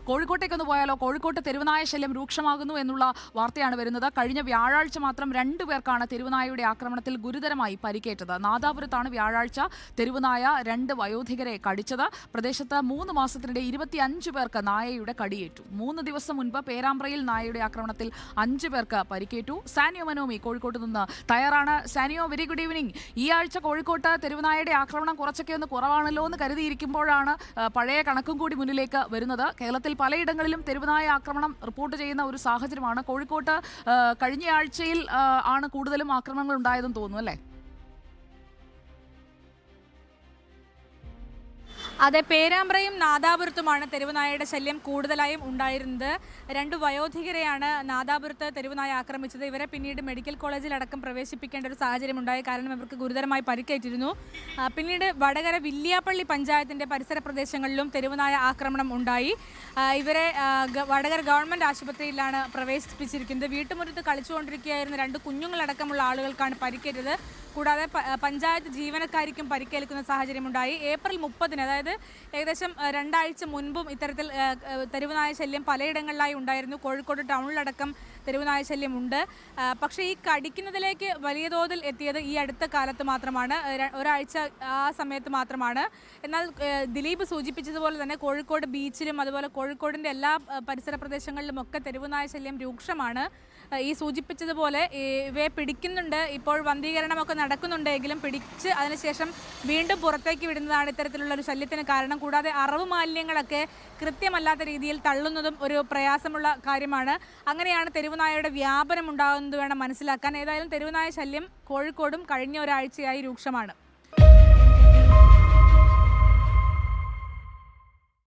കോഴിക്കോട്ടേക്കൊന്ന് പോയാലോ? കോഴിക്കോട്ട് തെരുവുനായ ശല്യം രൂക്ഷമാകുന്നു എന്നുള്ള വാർത്തയാണ് വരുന്നത്. കഴിഞ്ഞ വ്യാഴാഴ്ച മാത്രം 2 പേർക്കാണ് തെരുവുനായയുടെ ആക്രമണത്തിൽ ഗുരുതരമായി പരിക്കേറ്റത്. നാദാപുരത്താണ് വ്യാഴാഴ്ച തെരുവുനായ 2 വയോധികരെ കടിച്ചത്. പ്രദേശത്ത് 3 മാസത്തിനിടെ 25 പേർക്ക് നായയുടെ കടിയേറ്റു. 3 ദിവസം മുൻപ് പേരാമ്പ്രയിൽ നായയുടെ ആക്രമണത്തിൽ 5 പേർക്ക് പരിക്കേറ്റു. സാനിയോ മനോമി കോഴിക്കോട്ട് നിന്ന് തയ്യാറാണ്. സാനിയോ, വെരി ഗുഡ് ഈവനിങ്. ഈ ആഴ്ച കോഴിക്കോട്ട് തെരുവുനായയുടെ ആക്രമണം കുറച്ചൊക്കെ ഒന്ന് കുറവാണല്ലോ എന്ന് കരുതിയിരിക്കുമ്പോഴാണ് പഴയ കണക്കും കൂടി മുന്നിലേക്ക് വരുന്നത്. കേരളത്തിൽ പലയിടങ്ങളിലും തെരുവുനായ ആക്രമണം റിപ്പോർട്ട് ചെയ്യുന്ന ഒരു സാഹചര്യമാണ്. കോഴിക്കോട്ട് കഴിഞ്ഞ ആഴ്ചയിൽ ആണ് കൂടുതലും ആക്രമണങ്ങൾ ഉണ്ടായതെന്ന് തോന്നുന്നു, അല്ലേ? അതെ, പേരാമ്പ്രയും നാദാപുരത്തുമാണ് തെരുവുനായയുടെ ശല്യം കൂടുതലായും ഉണ്ടായിരുന്നത്. 2 വയോധികരെയാണ് നാദാപുരത്ത് തെരുവുനായ ആക്രമിച്ചത്. ഇവരെ പിന്നീട് മെഡിക്കൽ കോളേജിൽ അടക്കം പ്രവേശിപ്പിക്കേണ്ട ഒരു സാഹചര്യം ഉണ്ടായി. കാരണം ഇവർക്ക് ഗുരുതരമായി പരിക്കേറ്റിരുന്നു. പിന്നീട് വടകര വില്യാപ്പള്ളി പഞ്ചായത്തിൻ്റെ പരിസര പ്രദേശങ്ങളിലും തെരുവുനായ ആക്രമണം ഉണ്ടായി. ഇവരെ വടകര ഗവൺമെൻറ് ആശുപത്രിയിലാണ് പ്രവേശിപ്പിച്ചിരിക്കുന്നത്. വീട്ടുമുറ്റത്ത് കളിച്ചുകൊണ്ടിരിക്കുകയായിരുന്ന 2 കുഞ്ഞുങ്ങളടക്കമുള്ള ആളുകൾക്കാണ് പരിക്കേറ്റത്. കൂടാതെ പഞ്ചായത്ത് ജീവനക്കാരിക്കും പരിക്കേൽക്കുന്ന സാഹചര്യമുണ്ടായി. ഏപ്രിൽ 30-ന്, അതായത് ഏകദേശം 2 ആഴ്ച മുൻപും ഇത്തരത്തിൽ തെരുവുനായ ശല്യം പലയിടങ്ങളിലായി ഉണ്ടായിരുന്നു. കോഴിക്കോട് ടൗണിലടക്കം തെരുവുനായ ശല്യമുണ്ട്. പക്ഷേ ഈ കടിക്കുന്നതിലേക്ക് വലിയ തോതിൽ എത്തിയത് ഈ അടുത്ത കാലത്ത് മാത്രമാണ്, ഒരാഴ്ച ആ സമയത്ത് മാത്രമാണ്. എന്നാൽ ദിലീപ് സൂചിപ്പിച്ചതുപോലെ തന്നെ കോഴിക്കോട് ബീച്ചിലും അതുപോലെ കോഴിക്കോടിൻ്റെ എല്ലാ പരിസര പ്രദേശങ്ങളിലുമൊക്കെ തെരുവുനായ ശല്യം രൂക്ഷമാണ്. ഈ സൂചിപ്പിച്ചതുപോലെ ഇവയെ പിടിക്കുന്നുണ്ട്. ഇപ്പോൾ വന്ധീകരണമൊക്കെ നടക്കുന്നുണ്ടെങ്കിലും പിടിച്ച് അതിനുശേഷം വീണ്ടും പുറത്തേക്ക് വിടുന്നതാണ് ഇത്തരത്തിലുള്ള ഒരു ശല്യത്തിന് കാരണം. കൂടാതെ അറവ് മാലിന്യങ്ങളൊക്കെ കൃത്യമല്ലാത്ത രീതിയിൽ തള്ളുന്നതും ഒരു പ്രയാസമുള്ള കാര്യമാണ്. അങ്ങനെയാണ് തെരുവുനായയുടെ വ്യാപനം ഉണ്ടാകുന്നത് വേണം മനസ്സിലാക്കാൻ. ഏതായാലും തെരുവുനായ ശല്യം കോഴിക്കോടും കഴിഞ്ഞ ഒരാഴ്ചയായി രൂക്ഷമാണ്.